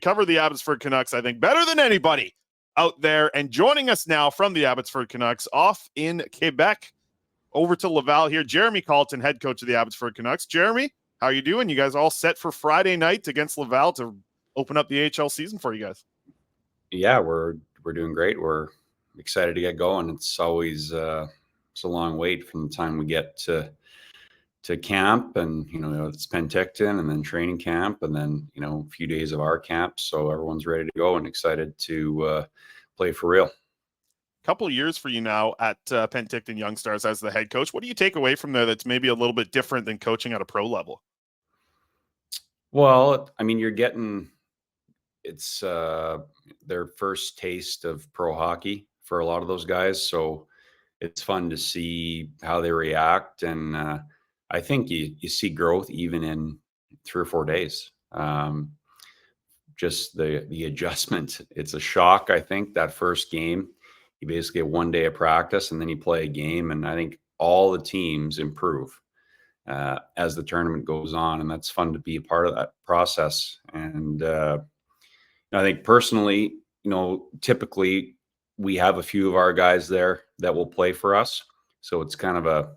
cover the Abbotsford Canucks, I think, better than anybody out there. And joining us now from the Abbotsford Canucks off in Quebec, over to Laval here, Jeremy Colliton, head coach of the Abbotsford Canucks. Jeremy, how are you doing? You guys all set for Friday night against Laval to open up the AHL season for you guys? Yeah, we're doing great. We're excited to get going. It's always it's a long wait from the time we get to camp, and it's Penticton, and then training camp, and then a few days of our camp. So everyone's ready to go and excited to play for real. Couple of years for you now at Penticton Young Stars as the head coach. What do you take away from there that's maybe a little bit different than coaching at a pro level? Well, I mean, it's their first taste of pro hockey for a lot of those guys. So it's fun to see how they react. And I think you see growth even in 3 or 4 days. Just the adjustment. It's a shock, I think, that first game. You basically have 1 day of practice and then you play a game. And I think all the teams improve as the tournament goes on. And that's fun to be a part of that process. And I think personally, typically we have a few of our guys there that will play for us. So it's kind of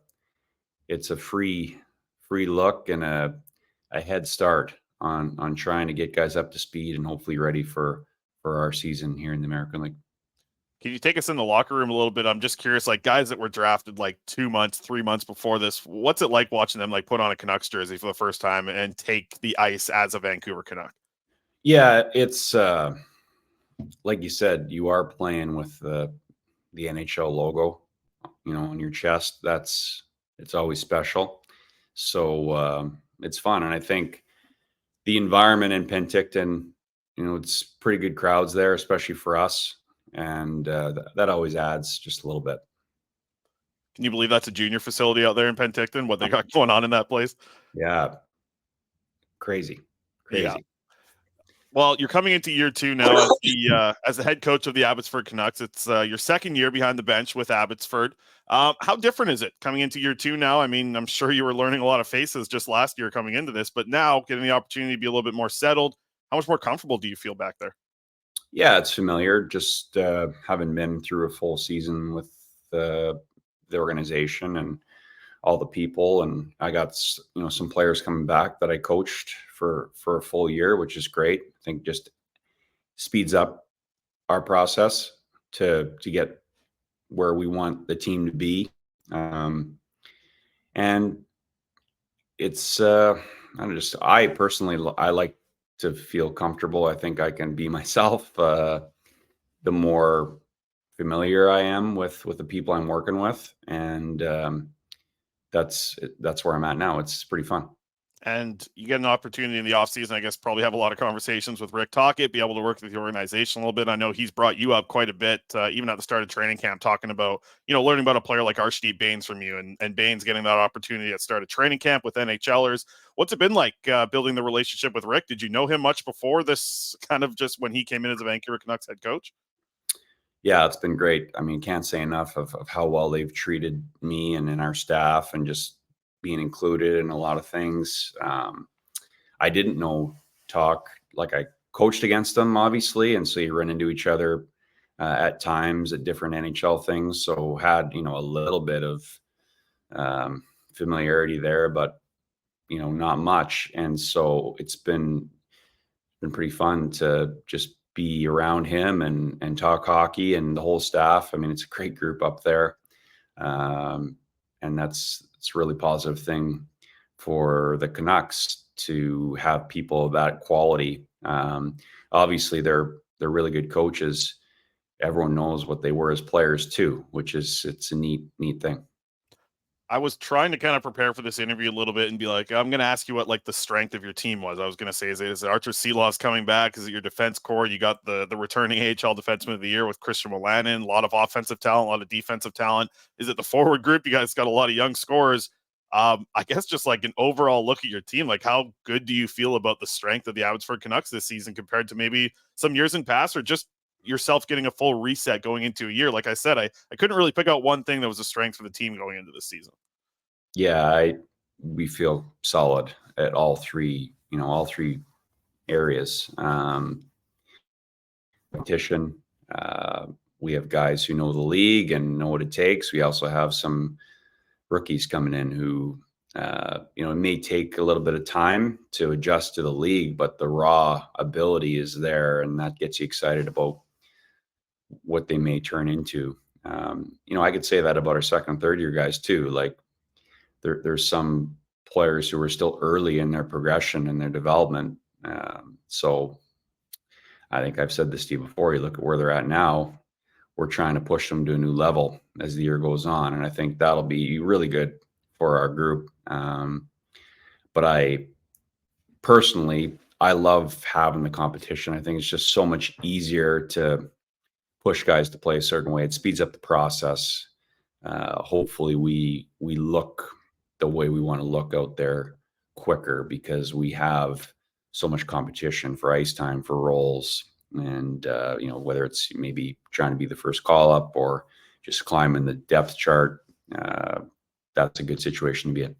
it's a free look and a head start on trying to get guys up to speed and hopefully ready for our season here in the American League. Can you take us in the locker room a little bit? I'm just curious, like guys that were drafted like 2 months, 3 months before this, what's it like watching them like put on a Canucks jersey for the first time and take the ice as a Vancouver Canuck? Yeah, it's like you said, you are playing with the NHL logo, on your chest. It's always special. So it's fun. And I think the environment in Penticton, it's pretty good crowds there, especially for us. And that always adds just a little bit. Can you believe that's a junior facility out there in Penticton, what they got going on in that place? Yeah. Crazy. Yeah. Well, you're coming into year 2 now as the head coach of the Abbotsford Canucks. It's your second year behind the bench with Abbotsford. How different is it coming into year 2 now? I mean, I'm sure you were learning a lot of faces just last year coming into this, but now getting the opportunity to be a little bit more settled, how much more comfortable do you feel back there? Yeah, it's familiar. Just having been through a full season with the organization and all the people, and I got some players coming back that I coached for a full year, which is great. I think just speeds up our process to get where we want the team to be, and it's I personally I like to feel comfortable. I think I can be myself. The more familiar I am with the people I'm working with, and that's where I'm at now. It's pretty fun. And you get an opportunity in the offseason, I guess, probably have a lot of conversations with Rick Tocchet, be able to work with the organization a little bit. I know he's brought you up quite a bit, even at the start of training camp, talking about, learning about a player like Archdeep Bains from you, and Bains getting that opportunity at start of training camp with NHLers. What's it been like building the relationship with Rick? Did you know him much before this, kind of just when he came in as a Vancouver Canucks head coach? Yeah, it's been great. I mean, can't say enough of how well they've treated me and our staff, and just being included in a lot of things. I didn't know Talk, like I coached against them, obviously. And so you run into each other at times at different NHL things. So had, a little bit of familiarity there, but, not much. And so it's been pretty fun to just be around him and talk hockey and the whole staff. I mean, it's a great group up there. And it's a really positive thing for the Canucks to have people of that quality. Obviously they're really good coaches. Everyone knows what they were as players too, it's a neat thing. I was trying to kind of prepare for this interview a little bit and be like, I'm going to ask you what like the strength of your team was. I was going to say, is it Archer Silovs coming back? Is it your defense core? You got the returning AHL defenseman of the year with Christian Wolanin, a lot of offensive talent, a lot of defensive talent. Is it the forward group? You guys got a lot of young scorers. I guess just like an overall look at your team, like how good do you feel about the strength of the Abbotsford Canucks this season compared to maybe some years in past, or just yourself getting a full reset going into a year? Like I said, I couldn't really pick out one thing that was a strength for the team going into this season. Yeah, we feel solid at all three areas. competition. We have guys who know the league and know what it takes. We also have some rookies coming in who, it may take a little bit of time to adjust to the league, but the raw ability is there, and that gets you excited about what they may turn into. I could say that about our second, third year guys too. Like there's some players who are still early in their progression and their development. So I think I've said this to you before. You look at where they're at now. We're trying to push them to a new level as the year goes on, and I think that'll be really good for our group. But I personally, I love having the competition. I think it's just so much easier to push guys to play a certain way. It speeds up the process. Hopefully we look the way we want to look out there quicker because we have so much competition for ice time, for roles, and whether it's maybe trying to be the first call up or just climbing the depth chart, that's a good situation to be in.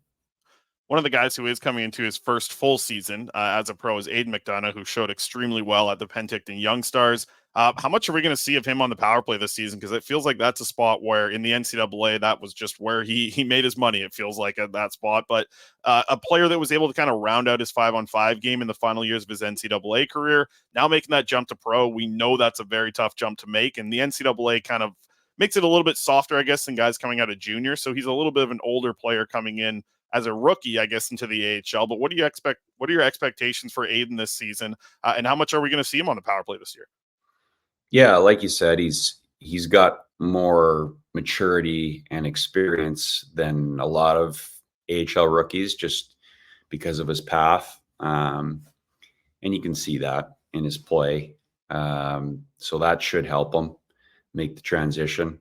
One of the guys who is coming into his first full season as a pro is Aiden McDonough, who showed extremely well at the Penticton Young Stars. How much are we going to see of him on the power play this season? Because it feels like that's a spot where in the NCAA, that was just where he made his money, it feels like, at that spot. But a player that was able to kind of round out his 5-on-5 game in the final years of his NCAA career, now making that jump to pro, we know that's a very tough jump to make. And the NCAA kind of makes it a little bit softer, I guess, than guys coming out of junior. So he's a little bit of an older player coming in as a rookie, I guess, into the AHL. But what do you expect? What are your expectations for Aiden this season? And how much are we going to see him on the power play this year? Yeah, like you said, he's got more maturity and experience than a lot of AHL rookies just because of his path. And you can see that in his play. So that should help him make the transition.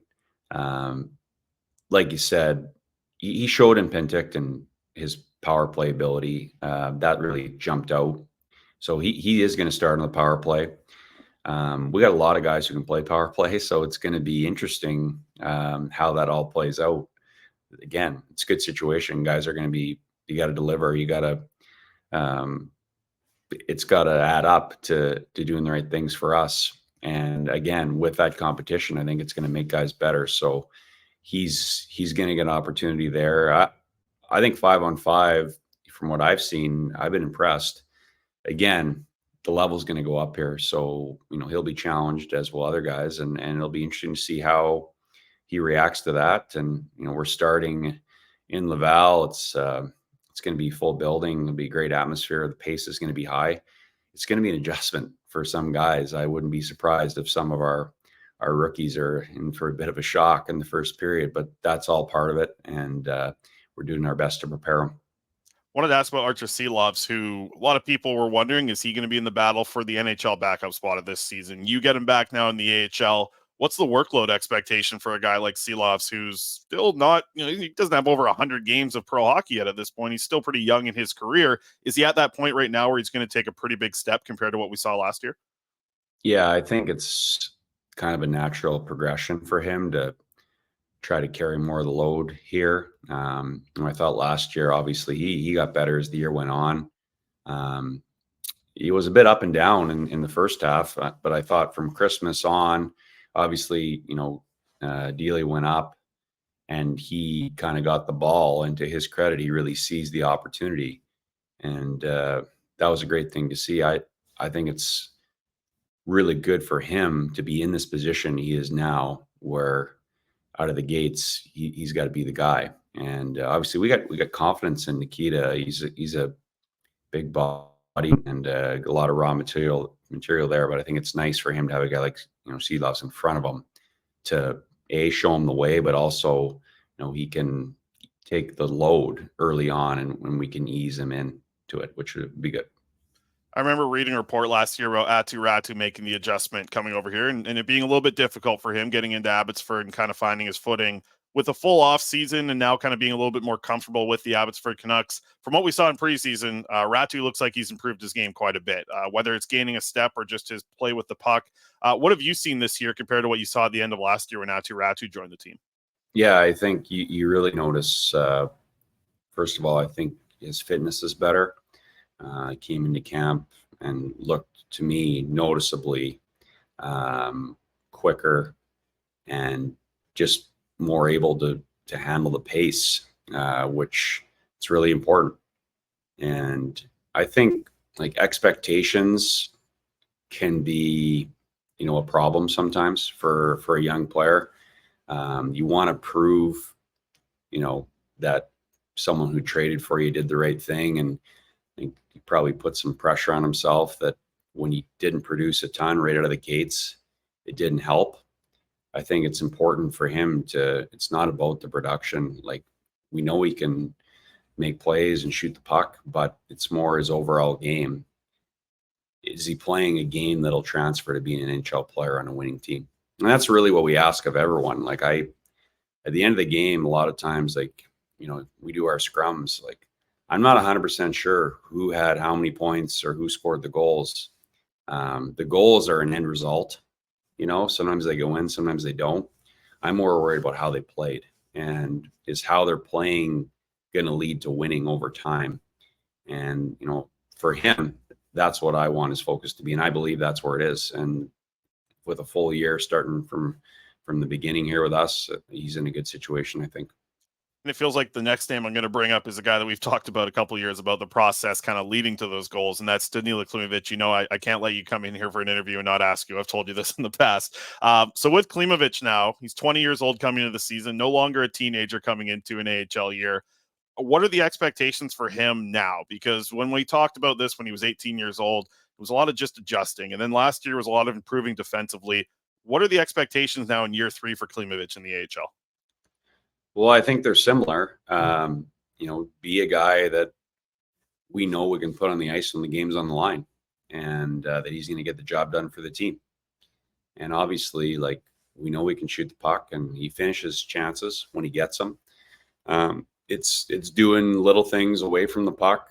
Like you said, he showed in Penticton his power play ability. That really jumped out. So he is going to start on the power play. We got a lot of guys who can play power play, so it's going to be interesting how that all plays out. Again, it's a good situation. Guys are going to be, you got to deliver. You got to, it's got to add up to doing the right things for us. And again, with that competition, I think it's going to make guys better. So he's going to get an opportunity there. I think 5-on-5, from what I've seen, I've been impressed. Again, the level's going to go up here. So, he'll be challenged as will other guys, and it'll be interesting to see how he reacts to that. And, we're starting in Laval. It's going to be full building. It'll be a great atmosphere. The pace is going to be high. It's going to be an adjustment for some guys. I wouldn't be surprised if some of our rookies are in for a bit of a shock in the first period, but that's all part of it. And we're doing our best to prepare them. Wanted to ask about Archer Silovs, who a lot of people were wondering, is he going to be in the battle for the NHL backup spot of this season? You get him back now in the AHL. What's the workload expectation for a guy like Silovs, who's still not, he doesn't have over 100 games of pro hockey yet at this point. He's still pretty young in his career. Is he at that point right now where he's going to take a pretty big step compared to what we saw last year? Yeah, I think it's kind of a natural progression for him to try to carry more of the load here. I thought last year, obviously, he got better as the year went on. He was a bit up and down in the first half, but I thought from Christmas on, obviously, Dealey went up and he kind of got the ball. And to his credit, he really seized the opportunity. And that was a great thing to see. I think it's really good for him to be in this position he is now, where out of the gates, he's got to be the guy. And obviously we got confidence in Nikita. He's a big body and a lot of raw material there. But I think it's nice for him to have a guy like Silovs in front of him to show him the way, but also he can take the load early on, and when we can ease him into it, which would be good. I remember reading a report last year about Aatu making the adjustment coming over here and it being a little bit difficult for him getting into Abbotsford and kind of finding his footing with a full off season and now kind of being a little bit more comfortable with the Abbotsford Canucks. From what we saw in preseason, Raty looks like he's improved his game quite a bit, whether it's gaining a step or just his play with the puck. What have you seen this year compared to what you saw at the end of last year when Raty joined the team? Yeah, I think you really notice, first of all, I think his fitness is better. Came into camp and looked to me noticeably quicker, and just more able to handle the pace, which it's really important. And I think like expectations can be, a problem sometimes for a young player. You want to prove, that someone who traded for you did the right thing. And I think he probably put some pressure on himself that when he didn't produce a ton right out of the gates, it didn't help. I think it's important for him it's not about the production. Like, we know he can make plays and shoot the puck, but it's more his overall game. Is he playing a game that'll transfer to being an NHL player on a winning team? And that's really what we ask of everyone. Like, at the end of the game, a lot of times, like, we do our scrums. Like, I'm not 100% sure who had how many points or who scored the goals. The goals are an end result. Sometimes they go in, sometimes they don't. I'm more worried about how they played, and is how they're playing going to lead to winning over time. And, for him, that's what I want his focus to be. And I believe that's where it is. And with a full year starting from the beginning here with us, he's in a good situation, I think. And it feels like the next name I'm going to bring up is a guy that we've talked about a couple of years about the process kind of leading to those goals, and that's Danil Klimovich. I can't let you come in here for an interview and not ask you. I've told you this in the past. So with Klimovich now, he's 20 years old coming into the season, no longer a teenager coming into an AHL year. What are the expectations for him now? Because when we talked about this when he was 18 years old, it was a lot of just adjusting. And then last year was a lot of improving defensively. What are the expectations now in year 3 for Klimovich in the AHL? Well, I think they're similar. Be a guy that we know we can put on the ice when the game's on the line, and that he's going to get the job done for the team. And obviously, like, we know we can shoot the puck, and he finishes chances when he gets them. It's doing little things away from the puck,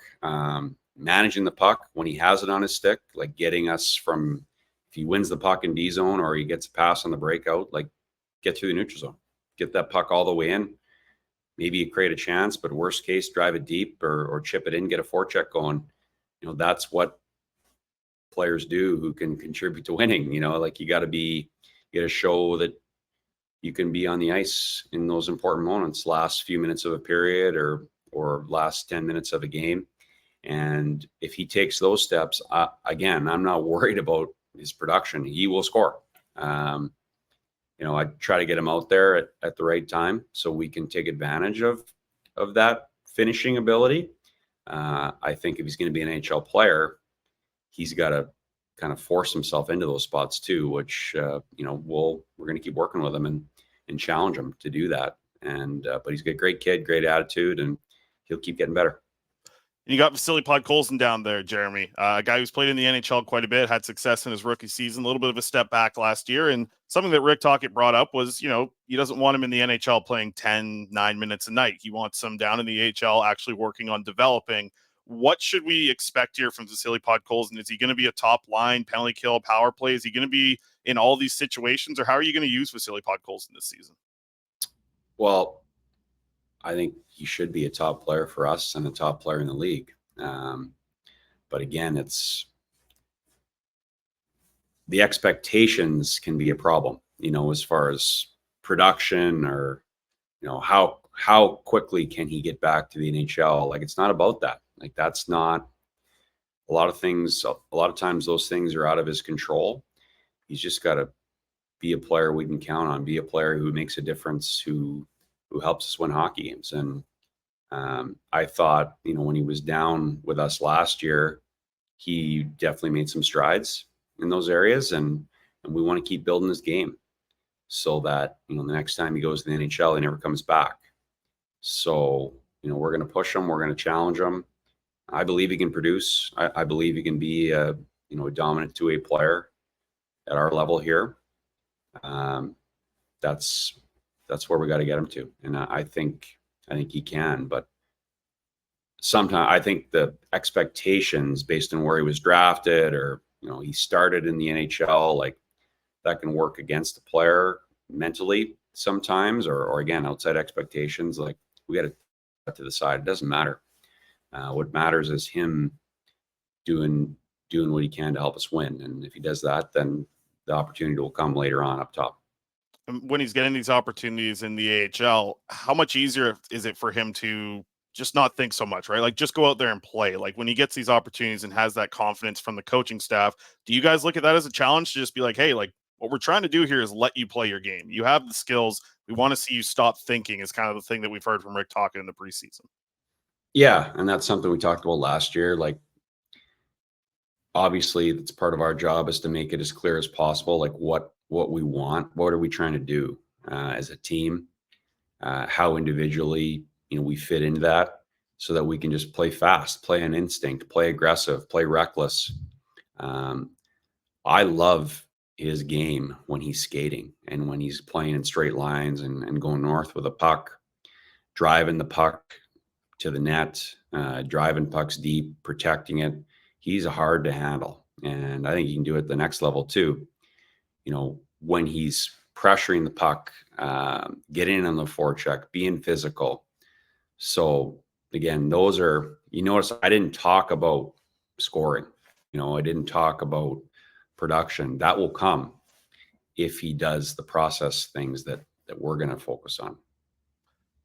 managing the puck when he has it on his stick, like getting us from, if he wins the puck in D zone or he gets a pass on the breakout, like, get through the neutral zone. Get that puck all the way in. Maybe you create a chance, but worst case, drive it deep or chip it in, get a forecheck going. That's what players do who can contribute to winning. Like, you got to show that you can be on the ice in those important moments, last few minutes of a period or last 10 minutes of a game. And if he takes those steps, again, I'm not worried about his production. He will score. I try to get him out there at the right time so we can take advantage of that finishing ability. I think if he's going to be an NHL player, he's got to kind of force himself into those spots too, which, we're going to keep working with him and challenge him to do that. And, but he's a great kid, great attitude, and he'll keep getting better. You got Vasily Podkolzin down there, Jeremy, a guy who's played in the NHL quite a bit, had success in his rookie season, a little bit of a step back last year. And something that Rick Tocchet brought up was, he doesn't want him in the NHL playing 9 minutes a night. He wants him down in the AHL actually working on developing. What should we expect here from Vasily Podkolzin? Is he going to be a top line penalty kill power play? Is he going to be in all these situations, or how are you going to use Vasily Podkolzin this season? Well, I think he should be a top player for us and a top player in the league. But again, it's the expectations can be a problem, as far as production or, how quickly can he get back to the NHL? Like, it's not about that. Like, that's not a lot of things. A lot of times those things are out of his control. He's just got to be a player we can count on, be a player who makes a difference, who helps us win hockey games. And I thought, when he was down with us last year, he definitely made some strides in those areas. And we want to keep building his game so that, the next time he goes to the NHL, he never comes back. So, we're going to push him. We're going to challenge him. I believe he can produce. I believe he can be a dominant 2-way player at our level here. That's where we got to get him to. And I think he can, but sometimes I think the expectations based on where he was drafted or, he started in the NHL, like, that can work against the player mentally sometimes, or again, outside expectations. Like, we got to cut to the side. It doesn't matter. What matters is him doing what he can to help us win. And if he does that, then the opportunity will come later on up top. And when he's getting these opportunities in the AHL, how much easier is it for him to just not think so much, right? Like just go out there and play. Like when he gets these opportunities and has that confidence from the coaching staff, do you guys look at that as a challenge to just be like, hey, like what we're trying to do here is let you play your game. You have the skills. We want to see you stop thinking is kind of the thing that we've heard from Rick Tocchet in the preseason. Yeah, and that's something we talked about last year. Like, obviously, it's part of our job is to make it as clear as possible, like what we want, what are we trying to do as a team, how individually we fit into that, so that we can just play fast, play on instinct, play aggressive, play reckless. I love his game when he's skating and when he's playing in straight lines and going north with a puck, driving the puck to the net, driving pucks deep, protecting it. He's hard to handle. And I think he can do it at the next level too. When he's pressuring the puck, getting in on the forecheck, being physical. So again, those are, notice I didn't talk about scoring. I didn't talk about production. That will come if he does the process things that we're going to focus on.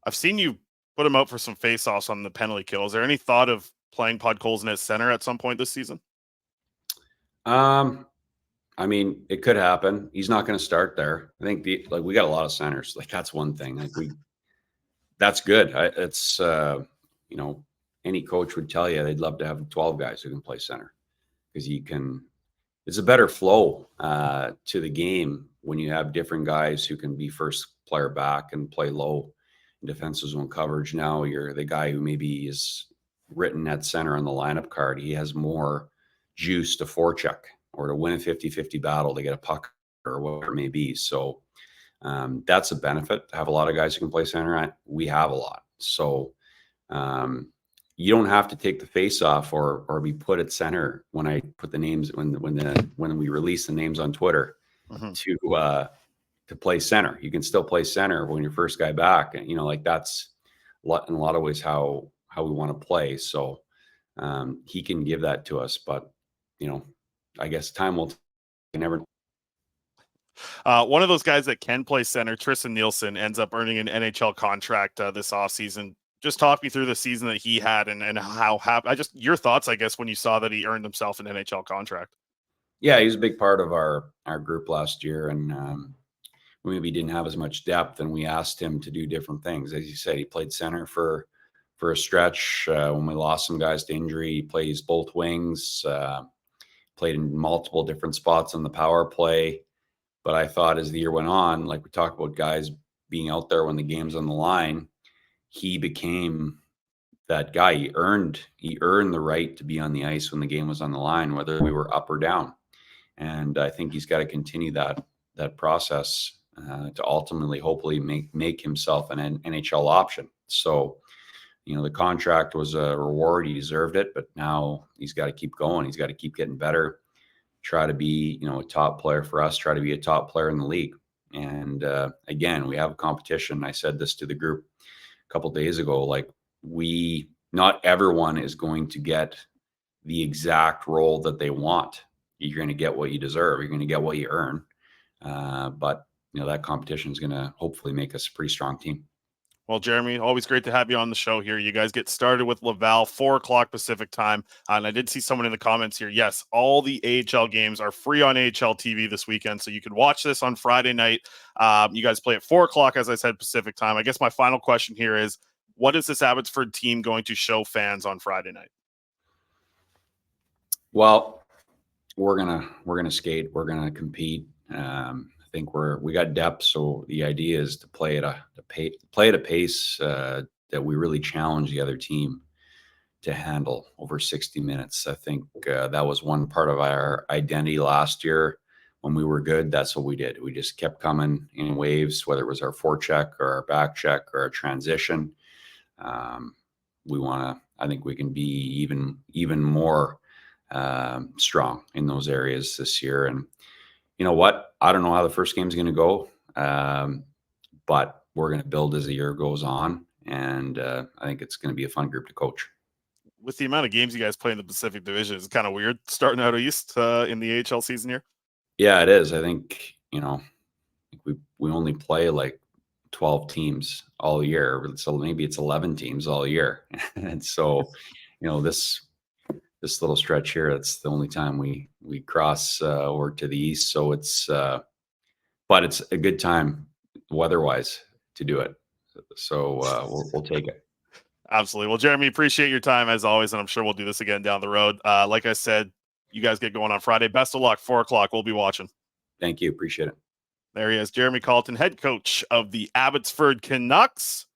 I've seen you put him out for some faceoffs on the penalty kill. Is there any thought of playing Podkolzin at center at some point this season? I mean, it could happen. He's not going to start there. I think we got a lot of centers. Like that's one thing. That's good. It's any coach would tell you they'd love to have 12 guys who can play center, because it's a better flow to the game when you have different guys who can be first player back and play low in defensive zone coverage. Now you're the guy who maybe is written at center on the lineup card. He has more juice to forecheck or to win a 50-50 battle to get a puck or whatever it may be. So that's a benefit to have a lot of guys who can play center. We have a lot. So you don't have to take the face off or be put at center when I put the names when we release the names on Twitter to play center. You can still play center when you're first guy back, and like that's in a lot of ways how we want to play. So he can give that to us, but I guess time will never. One of those guys that can play center, Tristan Nielsen, ends up earning an NHL contract this offseason. Just talk me through the season that he had and how happy. Your thoughts, I guess, when you saw that he earned himself an NHL contract. Yeah, he was a big part of our group last year, and we maybe didn't have as much depth, and we asked him to do different things. As you said, he played center for a stretch when we lost some guys to injury. He plays both wings, played in multiple different spots on the power play. But I thought as the year went on, like we talked about guys being out there when the game's on the line, he became that guy. He earned the right to be on the ice when the game was on the line, whether we were up or down. And I think he's got to continue that process to ultimately, hopefully, make himself an NHL option. So, the contract was a reward. He deserved it, but now he's got to keep going. He's got to keep getting better. Try to be, a top player for us. Try to be a top player in the league. And again, we have a competition. I said this to the group a couple of days ago. Like not everyone is going to get the exact role that they want. You're going to get what you deserve. You're going to get what you earn. But that competition is going to hopefully make us a pretty strong team. Well, Jeremy, always great to have you on the show here. You guys get started with Laval, 4:00 Pacific time. And I did see someone in the comments here. Yes, all the AHL games are free on AHL TV this weekend. So you can watch this on Friday night. You guys play at 4:00, as I said, Pacific time. I guess my final question here is, what is this Abbotsford team going to show fans on Friday night? Well, we're gonna skate. We're gonna compete. I think we got depth, so the idea is to play at a pace that we really challenge the other team to handle over 60 minutes. I think that was one part of our identity last year when we were good. That's what we did. We just kept coming in waves, whether it was our forecheck or our back check or our transition. I think we can be even more strong in those areas this year. And you know what? I don't know how the first game is going to go, but we're going to build as the year goes on, and I think it's going to be a fun group to coach. With the amount of games you guys play in the Pacific Division, it's kind of weird starting out east in the AHL season here. Yeah, it is. I think, we only play like 12 teams all year. So maybe it's 11 teams all year. And so, this little stretch here, it's the only time we cross over to the east. So but it's a good time weather-wise to do it. So we'll take it. Absolutely. Well, Jeremy, appreciate your time as always, and I'm sure we'll do this again down the road. Like I said, you guys get going on Friday. Best of luck. 4:00. We'll be watching. Thank you. Appreciate it. There he is, Jeremy Colliton, head coach of the Abbotsford Canucks.